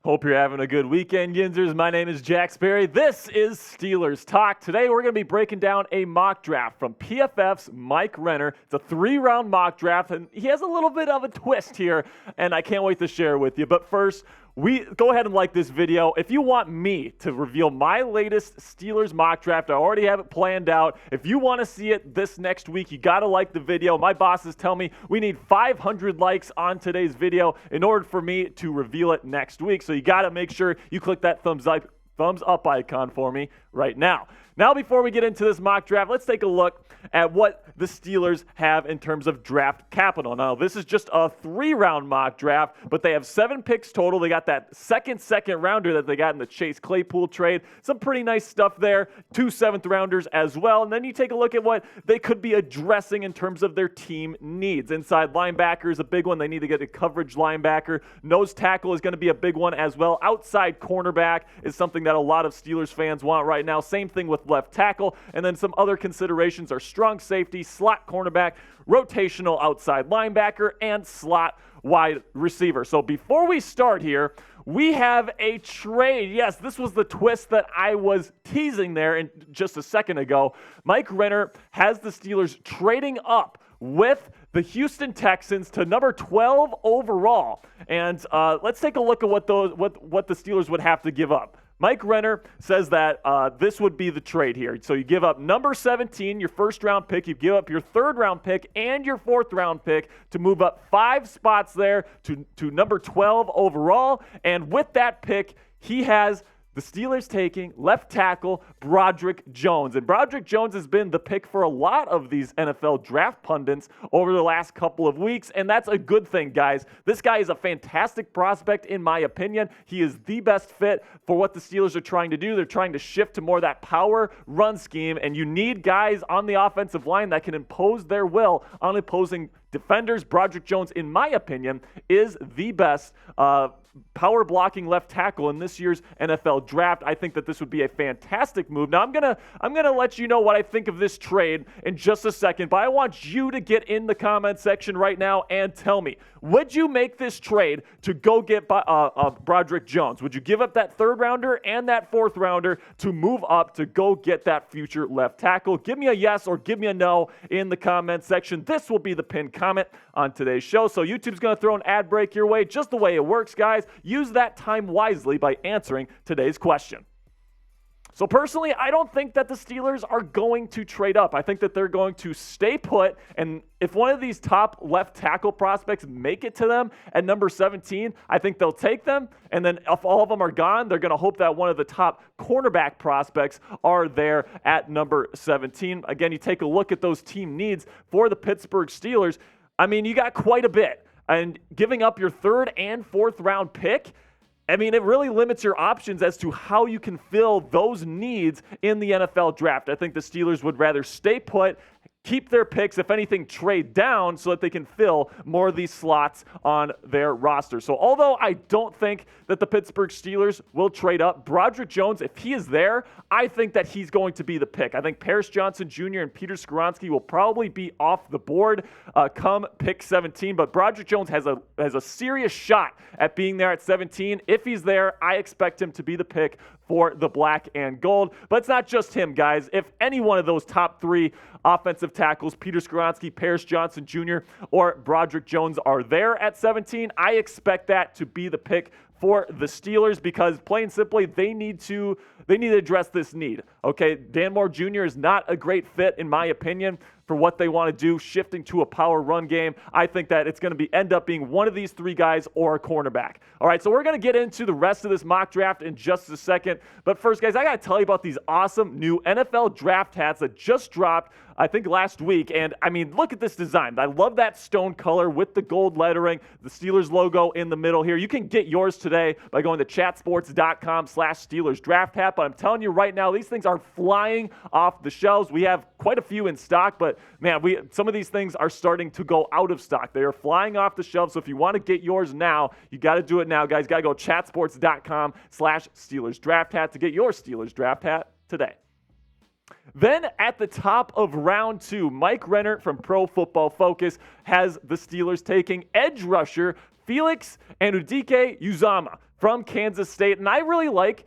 Hope you're having a good weekend, Yinzers. My name is Jack Sperry. This is Steelers Talk. Today we're going to be breaking down a mock draft from PFF's Mike Renner. It's a 3-round mock draft, and he has a little bit of a twist here, and I can't wait to share it with you. But first, go ahead and like this video. If you want me to reveal my latest Steelers mock draft, I already have it planned out. If you want to see it this next week, you got to like the video. My bosses tell me we need 500 likes on today's video in order for me to reveal it next week. So you got to make sure you click that thumbs up icon for me right now. Now, before we get into this mock draft, let's take a look at what the Steelers have in terms of draft capital. Now, this is just a 3-round mock draft, but they have 7 picks total. They got that second rounder that they got in the Chase Claypool trade. Some pretty nice stuff there. 2 7th-rounders as well. And then you take a look at what they could be addressing in terms of their team needs. Inside linebacker is a big one. They need to get a coverage linebacker. Nose tackle is going to be a big one as well. Outside cornerback is something that a lot of Steelers fans want right now. Same thing with left tackle. And then some other considerations are strong safety, slot cornerback, rotational outside linebacker, and slot wide receiver. So before we start here, we have a trade. Yes, this was the twist that I was teasing there in just a second ago. Mike Renner has the Steelers trading up with the Houston Texans to number 12 overall. And let's take a look at what the Steelers would have to give up. Mike Renner says that this would be the trade here. So you give up number 17, your first-round pick. You give up your third-round pick and your fourth-round pick to move up 5 spots there to number 12 overall. And with that pick, he has the Steelers taking left tackle Broderick Jones. And Broderick Jones has been the pick for a lot of these NFL draft pundits over the last couple of weeks, and that's a good thing, guys. This guy is a fantastic prospect, in my opinion. He is the best fit for what the Steelers are trying to do. They're trying to shift to more of that power run scheme, and you need guys on the offensive line that can impose their will on opposing defenders. Broderick Jones, in my opinion, is the best power blocking left tackle in this year's NFL draft. I think that this would be a fantastic move. Now, I'm gonna let you know what I think of this trade in just a second, but I want you to get in the comment section right now and tell me, would you make this trade to go get Broderick Jones? Would you give up that 3rd-rounder and that 4th-rounder to move up to go get that future left tackle? Give me a yes or give me a no in the comment section. This will be the pinned comment on today's show. So YouTube's going to throw an ad break your way, just the way it works, guys. Use that time wisely by answering today's question. So personally, I don't think that the Steelers are going to trade up. I think that they're going to stay put, and if one of these top left tackle prospects make it to them at number 17, I think they'll take them, and then if all of them are gone, they're going to hope that one of the top cornerback prospects are there at number 17. Again, you take a look at those team needs for the Pittsburgh Steelers. I mean, you got quite a bit, and giving up your 3rd and 4th round pick, I mean, it really limits your options as to how you can fill those needs in the NFL draft. I think the Steelers would rather stay put, keep their picks, if anything, trade down so that they can fill more of these slots on their roster. So although I don't think that the Pittsburgh Steelers will trade up, Broderick Jones, if he is there, I think that he's going to be the pick. I think Paris Johnson Jr. and Peter Skoronski will probably be off the board come pick 17, but Broderick Jones has a serious shot at being there at 17. If he's there, I expect him to be the pick for the black and gold. But it's not just him, guys. If any one of those top 3 offensive tackles, Peter Skoronski, Paris Johnson Jr., or Broderick Jones are there at 17, I expect that to be the pick for the Steelers because, plain simply, they need to address this need. Okay, Dan Moore Jr. is not a great fit, in my opinion, for what they want to do, shifting to a power run game. I think that it's going to end up being one of these 3 guys or a cornerback. All right, so we're going to get into the rest of this mock draft in just a second. But first, guys, I got to tell you about these awesome new NFL draft hats that just dropped, I think, last week. And, I mean, look at this design. I love that stone color with the gold lettering, the Steelers logo in the middle here. You can get yours today by going to chatsports.com/Steelers draft hat. But I'm telling you right now, these things are flying off the shelves. We have quite a few in stock, but man, some of these things are starting to go out of stock. They are flying off the shelves. So if you want to get yours now, you got to do it now, guys. Got to go chatsports.com/Steelers draft hat to get your Steelers draft hat today. Then at the top of round 2, Mike Renner from Pro Football Focus has the Steelers taking edge rusher Felix Anudike-Uzomah from Kansas State. And I really like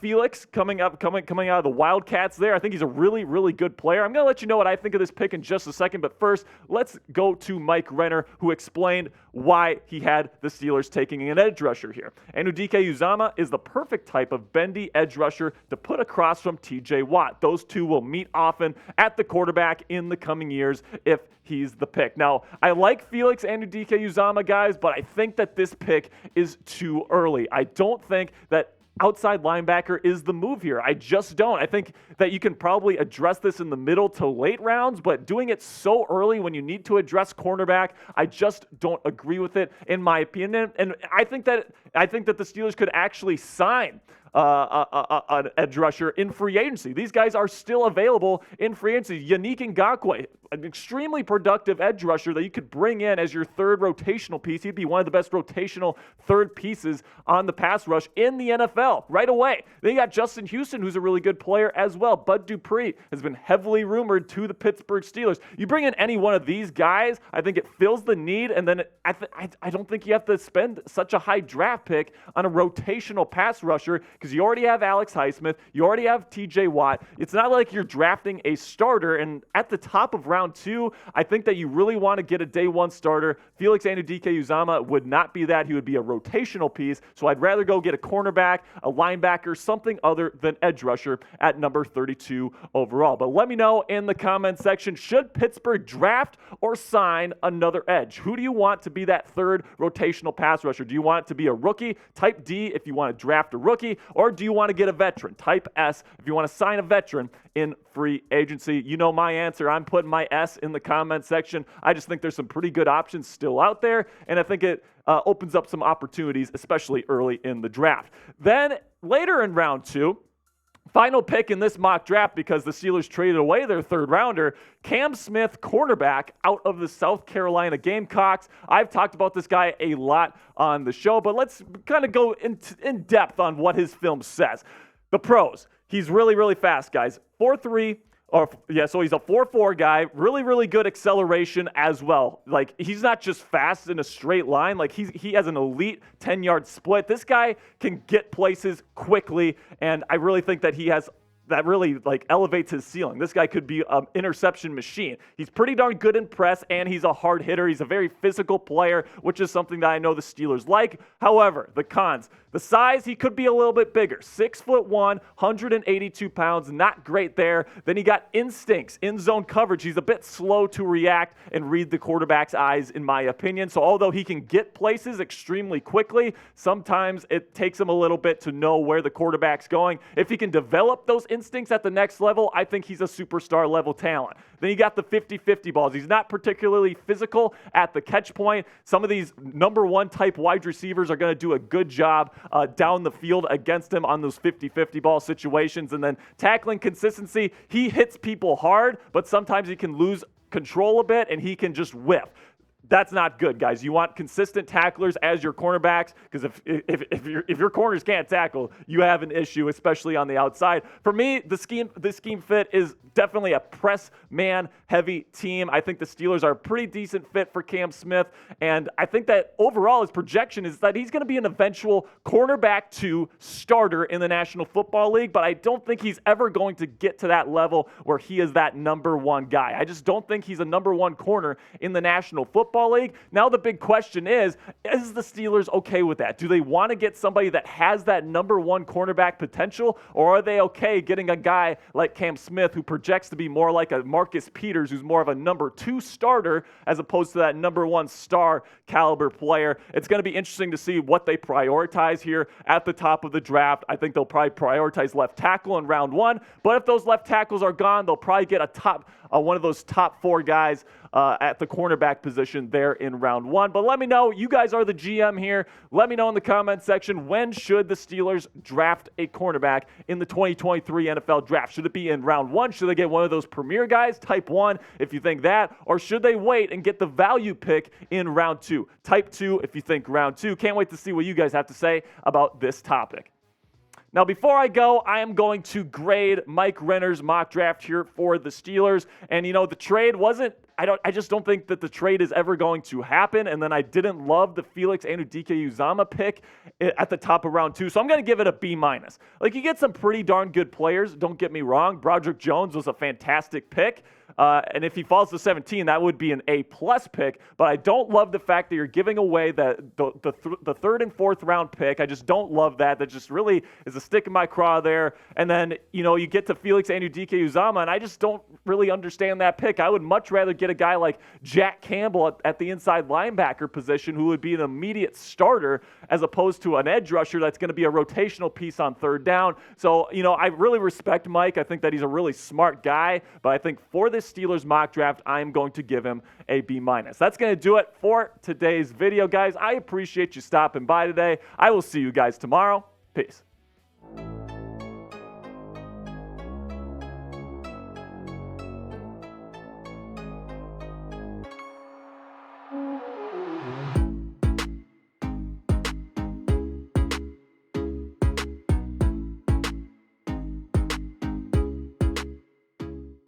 Felix coming out of the Wildcats there. I think he's a really, really good player. I'm going to let you know what I think of this pick in just a second, but first, let's go to Mike Renner, who explained why he had the Steelers taking an edge rusher here. Enudike Uzama is the perfect type of bendy edge rusher to put across from TJ Watt. Those two will meet often at the quarterback in the coming years if he's the pick. Now, I like Felix Enudike Uzama, guys, but I think that this pick is too early. I don't think that outside linebacker is the move here. I just don't. I think that you can probably address this in the middle to late rounds, but doing it so early when you need to address cornerback, I just don't agree with it, in my opinion. And I think that the Steelers could actually sign an edge rusher in free agency. These guys are still available in free agency. Yannick Ngakoue, an extremely productive edge rusher that you could bring in as your third rotational piece. He'd be one of the best rotational third pieces on the pass rush in the NFL right away. Then you got Justin Houston, who's a really good player as well. Bud Dupree has been heavily rumored to the Pittsburgh Steelers. You bring in any one of these guys, I think it fills the need, and then I don't think you have to spend such a high draft pick on a rotational pass rusher, because you already have Alex Highsmith, you already have TJ Watt. It's not like you're drafting a starter, and at the top of round 2, I think that you really want to get a day 1 starter. Felix Enudike Uzama would not be that. He would be a rotational piece, so I'd rather go get a cornerback, a linebacker, something other than edge rusher at number 32 overall. But let me know in the comments section, should Pittsburgh draft or sign another edge? Who do you want to be that third rotational pass rusher? Do you want it to be a rookie, type D, if you want to draft a rookie, or do you want to get a veteran, type S, if you want to sign a veteran in free agency? You know my answer. I'm putting my S in the comment section. I just think there's some pretty good options still out there, and I think it opens up some opportunities, especially early in the draft. Then later in round 2, final pick in this mock draft, because the Steelers traded away their third rounder, Cam Smith, cornerback out of the South Carolina Gamecocks. I've talked about this guy a lot on the show, but let's kind of go in depth on what his film says. The pros. He's really, really fast, guys. 4.3. So he's a 4.4 guy, really, really good acceleration as well. Like, he's not just fast in a straight line. Like, he has an elite 10-yard split. This guy can get places quickly, and I really think that he has that really elevates his ceiling. This guy could be an interception machine. He's pretty darn good in press, and he's a hard hitter. He's a very physical player, which is something that I know the Steelers like. However, the cons. The size, he could be a little bit bigger. 6'1", 182 pounds, not great there. Then he got instincts, in-zone coverage. He's a bit slow to react and read the quarterback's eyes, in my opinion. So although he can get places extremely quickly, sometimes it takes him a little bit to know where the quarterback's going. If he can develop those instincts at the next level, I think he's a superstar level talent. Then you got the 50-50 balls. He's not particularly physical at the catch point. Some of these number 1 type wide receivers are going to do a good job down the field against him on those 50-50 ball situations. And then tackling consistency, he hits people hard, but sometimes he can lose control a bit and he can just whiff. That's not good, guys. You want consistent tacklers as your cornerbacks, because if your corners can't tackle, you have an issue, especially on the outside. For me, the scheme fit is definitely a press man heavy team. I think the Steelers are a pretty decent fit for Cam Smith, and I think that overall his projection is that he's going to be an eventual cornerback 2 starter in the National Football League, but I don't think he's ever going to get to that level where he is that number 1 guy. I just don't think he's a number 1 corner in the National Football League. Now the big question is the Steelers okay with that? Do they want to get somebody that has that number 1 cornerback potential, or are they okay getting a guy like Cam Smith who projects to be more like a Marcus Peters, who's more of a number 2 starter as opposed to that number 1 star caliber player? It's going to be interesting to see what they prioritize here at the top of the draft. I think they'll probably prioritize left tackle in round 1, but if those left tackles are gone, they'll probably get one of those top 4 guys at the cornerback position there in round 1. But let me know. You guys are the GM here. Let me know in the comment section, when should the Steelers draft a cornerback in the 2023 NFL draft? Should it be in round 1? Should they get one of those premier guys, type 1, if you think that? Or should they wait and get the value pick in round 2? Type 2 if you think round 2. Can't wait to see what you guys have to say about this topic. Now, before I go, I am going to grade Mike Renner's mock draft here for the Steelers. And, the trade wasn't, I just don't think that the trade is ever going to happen. And then I didn't love the Felix Anudike-Uzomah pick at the top of round 2. So I'm going to give it a B-. Like, you get some pretty darn good players, don't get me wrong. Broderick Jones was a fantastic pick. And if he falls to 17, that would be an A+ pick. But I don't love the fact that you're giving away the 3rd and 4th round pick. I just don't love that. That just really is a stick in my craw there. And then, you get to Felix Anudike-Uzomah, and I just don't really understand that pick. I would much rather get a guy like Jack Campbell at the inside linebacker position, who would be an immediate starter, as opposed to an edge rusher that's going to be a rotational piece on 3rd down. So, I really respect Mike. I think that he's a really smart guy. But I think for this Steelers mock draft, I'm going to give him a B-. That's going to do it for today's video, guys. I appreciate you stopping by today. I will see you guys tomorrow. Peace.